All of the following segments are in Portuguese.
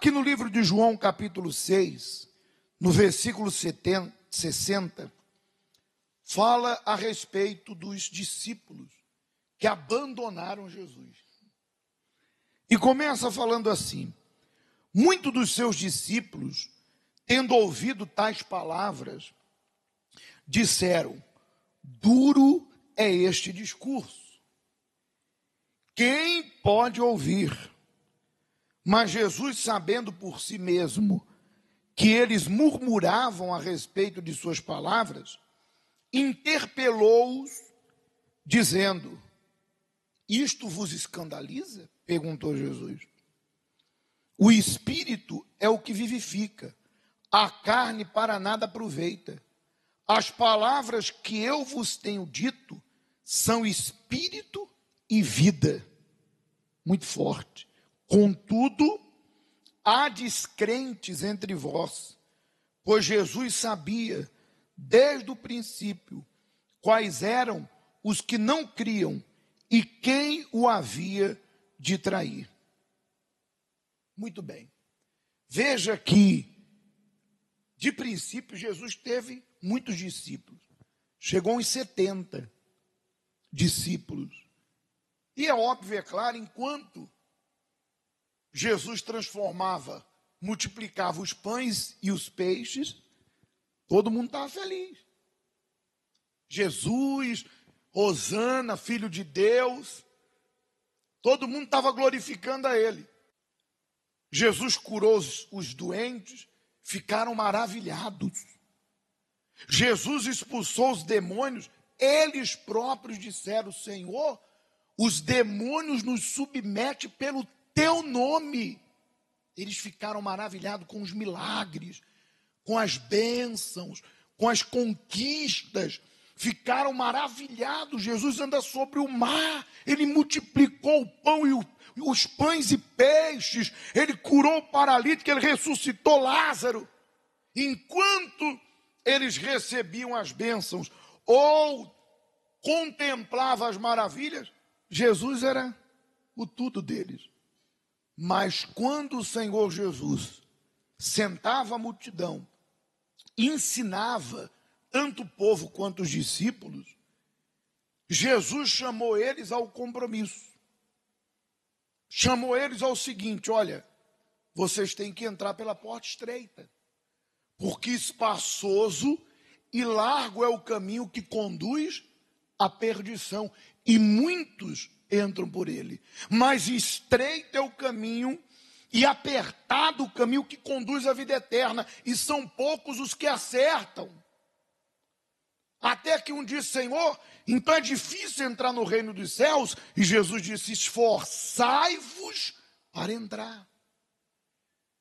Aqui no livro de João, capítulo 6, no versículo 60, fala a respeito dos discípulos que abandonaram Jesus. E começa falando assim: muitos dos seus discípulos, tendo ouvido tais palavras, disseram: duro é este discurso, quem pode ouvir? Mas Jesus, sabendo por si mesmo que eles murmuravam a respeito de suas palavras, interpelou-os, dizendo: isto vos escandaliza? Perguntou Jesus. O espírito é o que vivifica, a carne para nada aproveita. As palavras que eu vos tenho dito são espírito e vida. Muito forte. Contudo, há descrentes entre vós, pois Jesus sabia, desde o princípio, quais eram os que não criam e quem o havia de trair. Muito bem. Veja que, de princípio, Jesus teve muitos discípulos. Chegou em 70 discípulos. E é óbvio, é claro, enquanto Jesus transformava, multiplicava os pães e os peixes, todo mundo estava feliz. Jesus, Hosana, Filho de Deus, todo mundo estava glorificando a Ele. Jesus curou os doentes, ficaram maravilhados. Jesus expulsou os demônios, eles próprios disseram: Senhor, os demônios nos submetem pelo teu nome. Eles ficaram maravilhados com os milagres, com as bênçãos, com as conquistas. Ficaram maravilhados. Jesus anda sobre o mar, ele multiplicou o pão e os pães e peixes, ele curou o paralítico, ele ressuscitou Lázaro. Enquanto eles recebiam as bênçãos ou contemplavam as maravilhas, Jesus era o tudo deles. Mas quando o Senhor Jesus sentava a multidão, ensinava tanto o povo quanto os discípulos, Jesus chamou eles ao compromisso. Chamou eles ao seguinte: olha, vocês têm que entrar pela porta estreita, porque espaçoso e largo é o caminho que conduz à perdição, e muitos entram por ele. Mas estreito é o caminho e apertado o caminho que conduz à vida eterna, e são poucos os que acertam. Até que um disse: Senhor, então é difícil entrar no reino dos céus? E Jesus disse: esforçai-vos para entrar.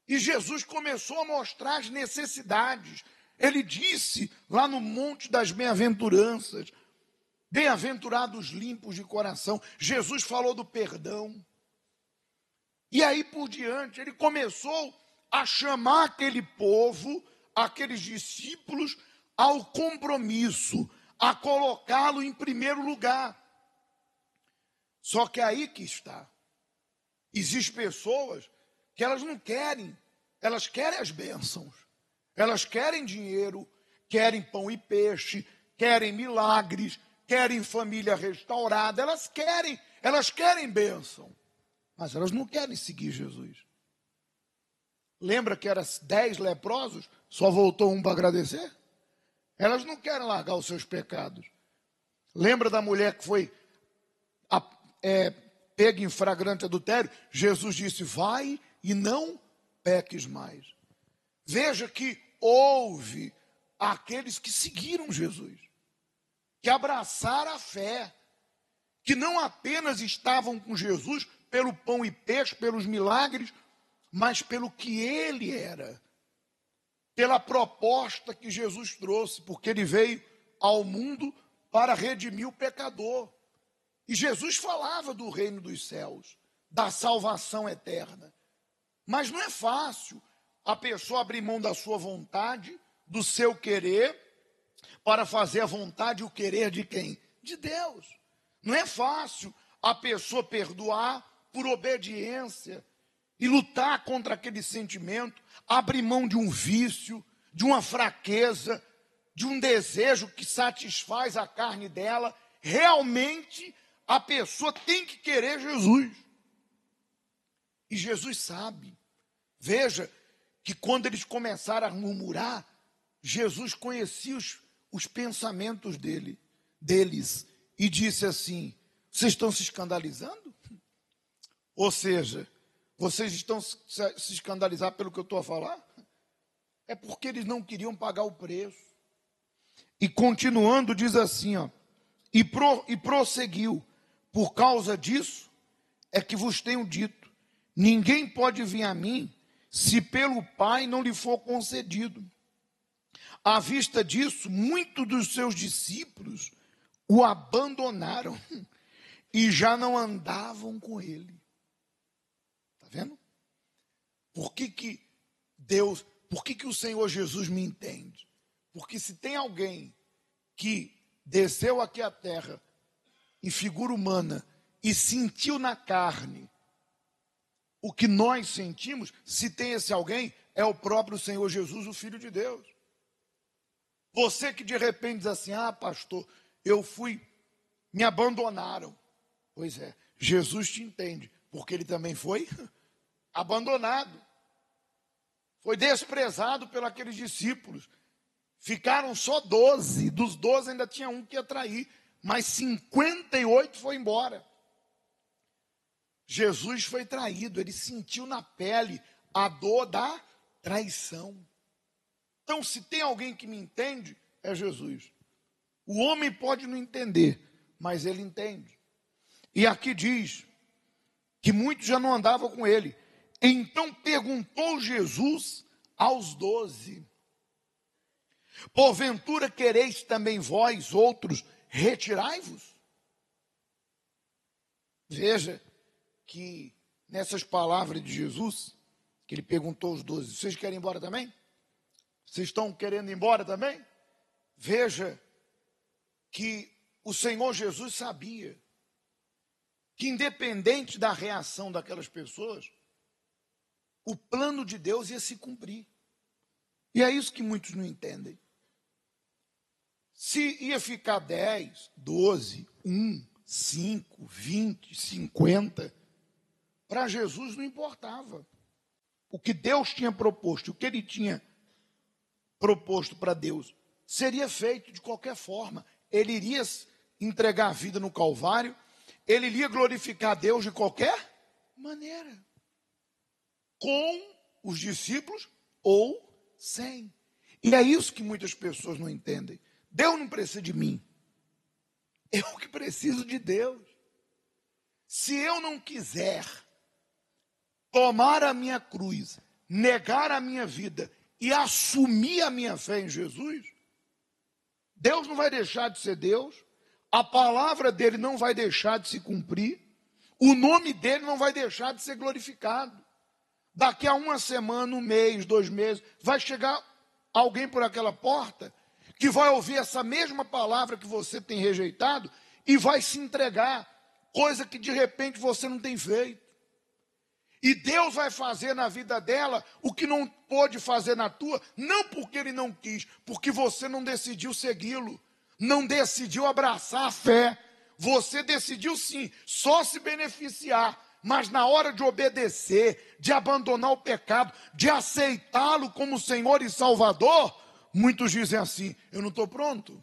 E Jesus começou a mostrar as necessidades. Ele disse lá no Monte das Bem-aventuranças: bem-aventurados limpos de coração. Jesus falou do perdão. E aí por diante, ele começou a chamar aquele povo, aqueles discípulos, ao compromisso, a colocá-lo em primeiro lugar. Só que aí que está. Existem pessoas que elas não querem, elas querem as bênçãos, elas querem dinheiro, querem pão e peixe, querem milagres, querem família restaurada, elas querem bênção, mas elas não querem seguir Jesus. Lembra que eram 10 leprosos, só voltou um para agradecer? Elas não querem largar os seus pecados. Lembra da mulher que foi pega em flagrante adultério? Jesus disse: vai e não peques mais. Veja que houve aqueles que seguiram Jesus, que abraçaram a fé, que não apenas estavam com Jesus pelo pão e peixe, pelos milagres, mas pelo que ele era, pela proposta que Jesus trouxe, porque ele veio ao mundo para redimir o pecador. E Jesus falava do reino dos céus, da salvação eterna. Mas não é fácil a pessoa abrir mão da sua vontade, do seu querer, para fazer a vontade e o querer de quem? De Deus. Não é fácil a pessoa perdoar por obediência e lutar contra aquele sentimento, abrir mão de um vício, de uma fraqueza, de um desejo que satisfaz a carne dela. Realmente a pessoa tem que querer Jesus. E Jesus sabe. Veja que quando eles começaram a murmurar, Jesus conhecia os pensamentos deles e disse assim: vocês estão se escandalizando? Ou seja, vocês estão se escandalizar pelo que eu estou a falar? É porque eles não queriam pagar o preço. E continuando, diz assim, ó, e prosseguiu: por causa disso é que vos tenho dito, ninguém pode vir a mim se pelo Pai não lhe for concedido. À vista disso, muitos dos seus discípulos o abandonaram e já não andavam com ele. Está vendo? Por que o Senhor Jesus me entende? Porque se tem alguém que desceu aqui à terra em figura humana e sentiu na carne o que nós sentimos, se tem esse alguém, é o próprio Senhor Jesus, o Filho de Deus. Você que de repente diz assim: ah, pastor, me abandonaram. Pois é, Jesus te entende, porque ele também foi abandonado. Foi desprezado pelos aqueles discípulos. Ficaram só 12, dos 12 ainda tinha um que ia trair, mas 58 foi embora. Jesus foi traído, ele sentiu na pele a dor da traição. Então, se tem alguém que me entende, é Jesus. O homem pode não entender, mas ele entende. E aqui diz que muitos já não andavam com ele. Então perguntou Jesus aos 12: porventura quereis também vós, outros, retirai-vos? Veja que nessas palavras de Jesus, que ele perguntou aos 12, vocês querem ir embora também? Vocês estão querendo ir embora também? Veja que o Senhor Jesus sabia que, independente da reação daquelas pessoas, o plano de Deus ia se cumprir. E é isso que muitos não entendem. Se ia ficar 10, 12, 1, 5, 20, 50, para Jesus não importava. O que Deus tinha proposto, o que ele tinha proposto para Deus, seria feito de qualquer forma. Ele iria entregar a vida no Calvário, ele iria glorificar a Deus de qualquer maneira, com os discípulos ou sem. E é isso que muitas pessoas não entendem. Deus não precisa de mim, eu que preciso de Deus. Se eu não quiser tomar a minha cruz, negar a minha vida e assumir a minha fé em Jesus, Deus não vai deixar de ser Deus, a palavra dele não vai deixar de se cumprir, o nome dele não vai deixar de ser glorificado. Daqui a uma semana, um mês, 2 meses, vai chegar alguém por aquela porta que vai ouvir essa mesma palavra que você tem rejeitado e vai se entregar, coisa que de repente você não tem feito. E Deus vai fazer na vida dela o que não pôde fazer na tua, não porque ele não quis, porque você não decidiu segui-lo, não decidiu abraçar a fé. Você decidiu sim, só se beneficiar, mas na hora de obedecer, de abandonar o pecado, de aceitá-lo como Senhor e Salvador, muitos dizem assim: eu não estou pronto.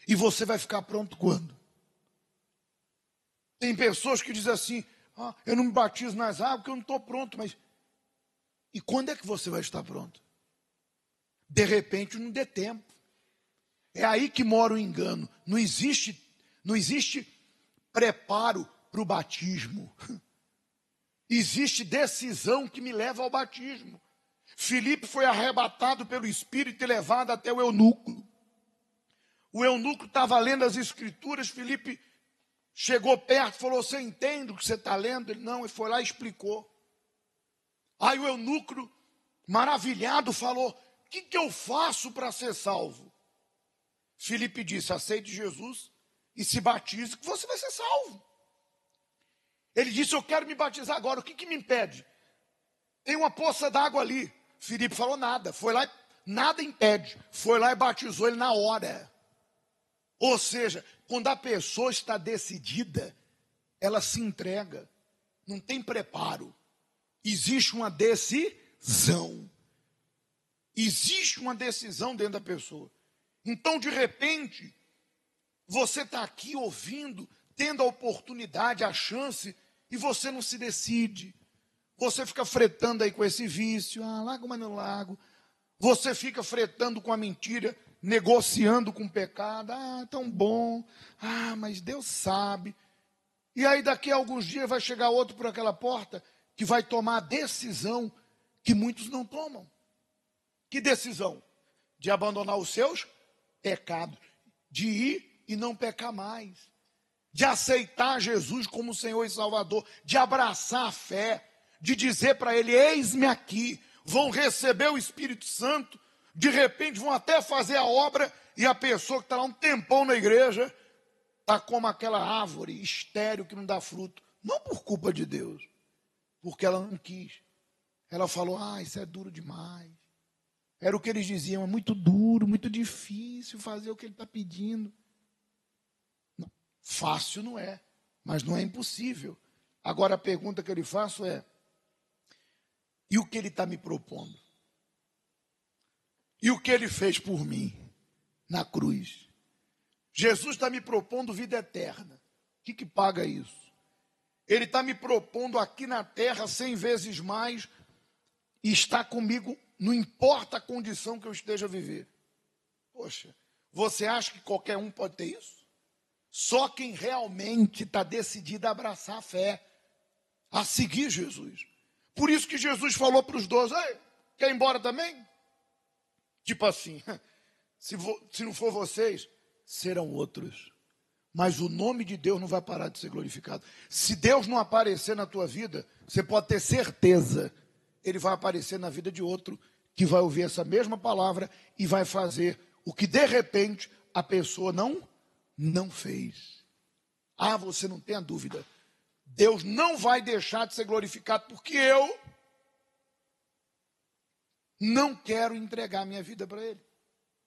E você vai ficar pronto quando? Tem pessoas que dizem assim: ah, eu não me batizo nas águas porque eu não estou pronto. Mas e quando é que você vai estar pronto? De repente não dê tempo. É aí que mora o engano. Não existe preparo para o batismo. Existe decisão que me leva ao batismo. Filipe foi arrebatado pelo Espírito e levado até o eunuco. O eunuco estava lendo as Escrituras. Filipe chegou perto e falou: você entende o que você está lendo? Ele não, ele foi lá e explicou. Aí o eunuco, maravilhado, falou: o que eu faço para ser salvo? Filipe disse: aceite Jesus e se batize que você vai ser salvo. Ele disse, eu quero me batizar agora, o que me impede? Tem uma poça d'água ali. Filipe falou nada, foi lá, nada impede. Foi lá e batizou ele na hora. Ou seja, quando a pessoa está decidida, ela se entrega. Não tem preparo. Existe uma decisão. Existe uma decisão dentro da pessoa. Então, de repente, você está aqui ouvindo, tendo a oportunidade, a chance, e você não se decide. Você fica fretando aí com esse vício. Largo, mas não largo. Você fica fretando com a mentira, negociando com o pecado. Tão bom. Mas Deus sabe. E aí daqui a alguns dias vai chegar outro por aquela porta que vai tomar a decisão que muitos não tomam. Que decisão? De abandonar os seus pecados. De ir e não pecar mais. De aceitar Jesus como Senhor e Salvador. De abraçar a fé. De dizer para ele, eis-me aqui. Vão receber o Espírito Santo. De repente vão até fazer a obra. E a pessoa que está lá um tempão na igreja está como aquela árvore estéril que não dá fruto. Não por culpa de Deus. Porque ela não quis. Ela falou, isso é duro demais. Era o que eles diziam, é muito duro, muito difícil fazer o que ele está pedindo. Não, fácil não é, mas não é impossível. Agora a pergunta que eu lhe faço é, e o que ele está me propondo? E o que ele fez por mim na cruz? Jesus está me propondo vida eterna. O que paga isso? Ele está me propondo aqui na terra 100 vezes mais e está comigo, não importa a condição que eu esteja a viver. Poxa, você acha que qualquer um pode ter isso? Só quem realmente está decidido a abraçar a fé, a seguir Jesus. Por isso que Jesus falou para os 12, quer ir embora também? Tipo assim, se não for vocês, serão outros. Mas o nome de Deus não vai parar de ser glorificado. Se Deus não aparecer na tua vida, você pode ter certeza, ele vai aparecer na vida de outro, que vai ouvir essa mesma palavra e vai fazer o que de repente a pessoa não fez. Você não tenha dúvida. Deus não vai deixar de ser glorificado porque eu não quero entregar minha vida para ele.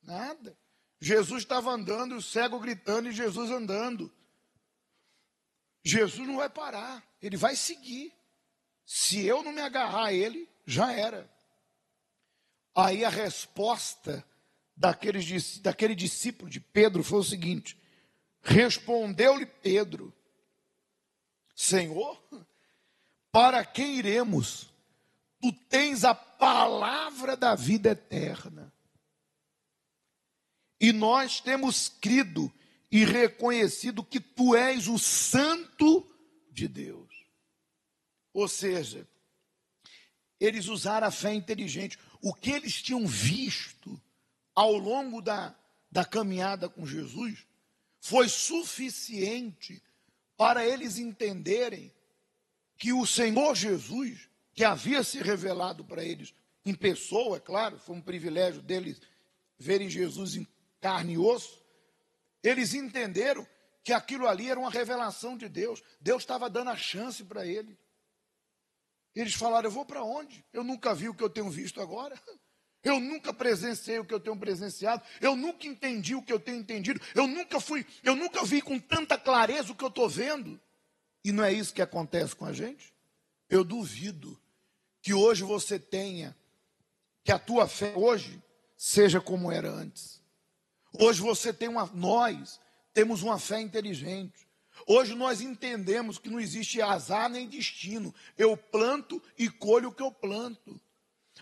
Nada. Jesus estava andando, o cego gritando e Jesus andando. Jesus não vai parar, ele vai seguir. Se eu não me agarrar a ele, já era. Aí a resposta daquele discípulo de Pedro foi o seguinte: respondeu-lhe Pedro, Senhor, para quem iremos? Tu tens a palavra da vida eterna. E nós temos crido e reconhecido que tu és o Santo de Deus. Ou seja, eles usaram a fé inteligente. O que eles tinham visto ao longo da caminhada com Jesus foi suficiente para eles entenderem que o Senhor Jesus, que havia se revelado para eles em pessoa, é claro, foi um privilégio deles verem Jesus em carne e osso, eles entenderam que aquilo ali era uma revelação de Deus. Deus estava dando a chance para ele. Eles falaram, eu vou para onde? Eu nunca vi o que eu tenho visto agora. Eu nunca presenciei o que eu tenho presenciado. Eu nunca entendi o que eu tenho entendido. Eu nunca vi com tanta clareza o que eu estou vendo. E não é isso que acontece com a gente? Eu duvido que hoje você tenha, que a tua fé hoje seja como era antes. Hoje nós temos uma fé inteligente. Hoje nós entendemos que não existe azar nem destino. Eu planto e colho o que eu planto.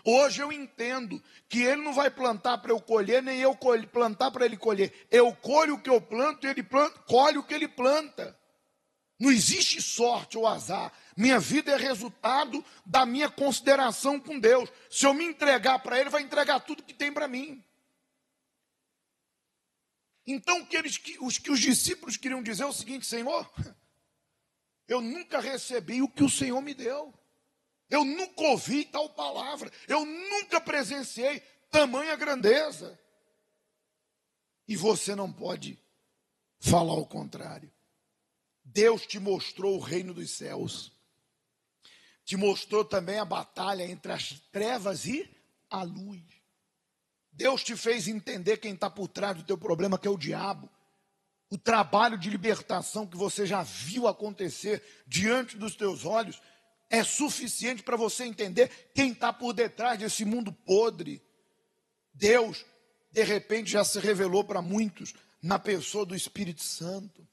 Hoje eu entendo que ele não vai plantar para eu colher, nem eu plantar para ele colher. Eu colho o que eu planto e ele colhe o que ele planta. Não existe sorte ou azar. Minha vida é resultado da minha consideração com Deus. Se eu me entregar para ele, vai entregar tudo que tem para mim. Então, o que os discípulos queriam dizer é o seguinte: Senhor, eu nunca recebi o que o Senhor me deu. Eu nunca ouvi tal palavra. Eu nunca presenciei tamanha grandeza. E você não pode falar o contrário. Deus te mostrou o reino dos céus. Te mostrou também a batalha entre as trevas e a luz. Deus te fez entender quem está por trás do teu problema, que é o diabo. O trabalho de libertação que você já viu acontecer diante dos teus olhos é suficiente para você entender quem está por detrás desse mundo podre. Deus, de repente, já se revelou para muitos na pessoa do Espírito Santo.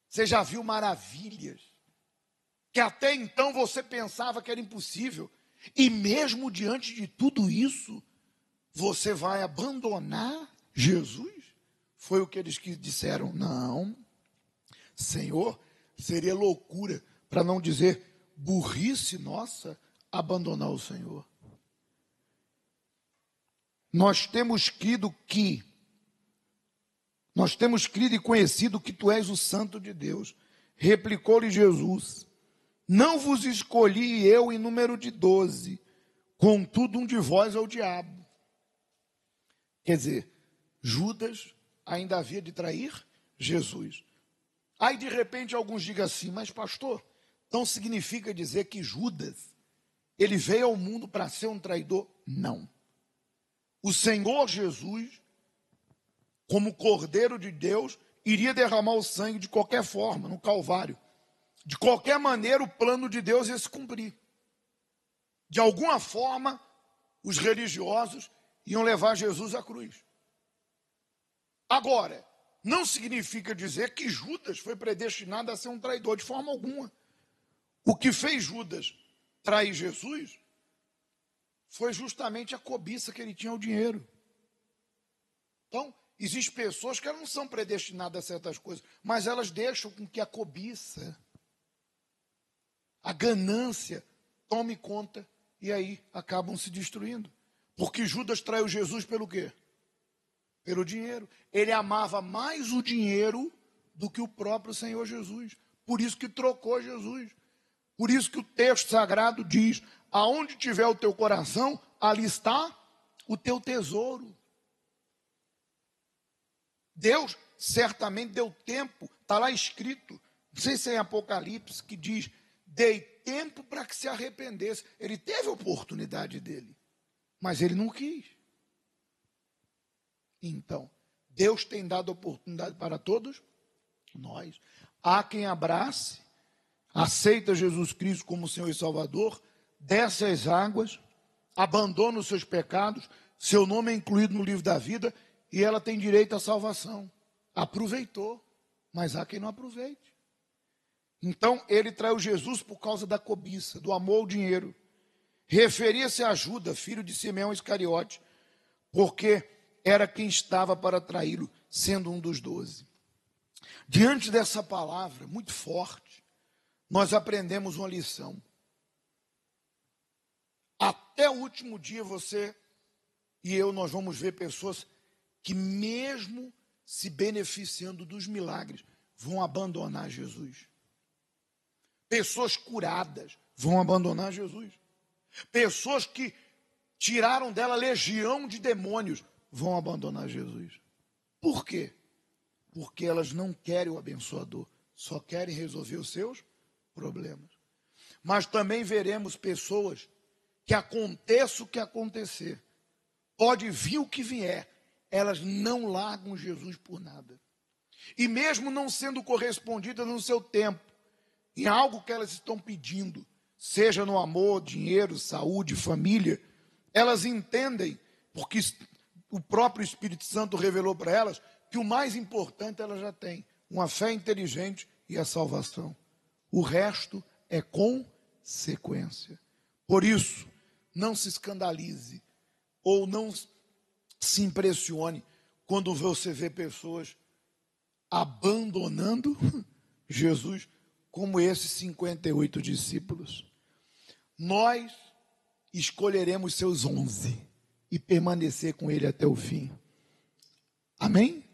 Você já viu maravilhas que até então você pensava que era impossível. E mesmo diante de tudo isso, você vai abandonar Jesus? Foi o que eles disseram. Não, Senhor, seria loucura, para não dizer burrice nossa, abandonar o Senhor. Nós temos crido e conhecido que tu és o Santo de Deus. Replicou-lhe Jesus: não vos escolhi eu em número de 12, contudo um de vós é o diabo. Quer dizer, Judas ainda havia de trair Jesus. Aí de repente alguns digam assim: mas pastor, então significa dizer que Judas, ele veio ao mundo para ser um traidor? Não. O Senhor Jesus, como Cordeiro de Deus, iria derramar o sangue de qualquer forma, no Calvário. De qualquer maneira, o plano de Deus ia se cumprir. De alguma forma, os religiosos iam levar Jesus à cruz. Agora, não significa dizer que Judas foi predestinado a ser um traidor, de forma alguma. O que fez Judas trair Jesus foi justamente a cobiça que ele tinha ao dinheiro. Então, existem pessoas que elas não são predestinadas a certas coisas, mas elas deixam com que a cobiça, a ganância, tome conta e aí acabam se destruindo. Porque Judas traiu Jesus pelo quê? Pelo dinheiro. Ele amava mais o dinheiro do que o próprio Senhor Jesus. Por isso que trocou Jesus. Por isso que o texto sagrado diz: aonde tiver o teu coração, ali está o teu tesouro. Deus certamente deu tempo, está lá escrito, não sei se é em Apocalipse, que diz: dei tempo para que se arrependesse. Ele teve a oportunidade dele, mas ele não quis. Então, Deus tem dado oportunidade para todos nós. Há quem abrace, aceita Jesus Cristo como Senhor e Salvador, desce às águas, abandona os seus pecados, seu nome é incluído no livro da vida e ela tem direito à salvação. Aproveitou, mas há quem não aproveite. Então, ele traiu Jesus por causa da cobiça, do amor ao dinheiro. Referia-se a Judas, filho de Simeão Iscariote, porque era quem estava para traí-lo, sendo um dos 12. Diante dessa palavra muito forte, nós aprendemos uma lição. Até o último dia, você e eu, nós vamos ver pessoas que, mesmo se beneficiando dos milagres, vão abandonar Jesus. Pessoas curadas vão abandonar Jesus. Pessoas que tiraram dela legião de demônios vão abandonar Jesus. Por quê? Porque elas não querem o abençoador, só querem resolver os seus problemas. Mas também veremos pessoas que, aconteça o que acontecer, pode vir o que vier, elas não largam Jesus por nada. E mesmo não sendo correspondidas no seu tempo, em algo que elas estão pedindo, seja no amor, dinheiro, saúde, família, elas entendem, porque o próprio Espírito Santo revelou para elas, que o mais importante elas já têm, uma fé inteligente e a salvação. O resto é consequência. Por isso, não se escandalize ou não se impressione quando você vê pessoas abandonando Jesus, como esses 58 discípulos. Nós escolheremos seus 11 e permanecer com ele até o fim. Amém?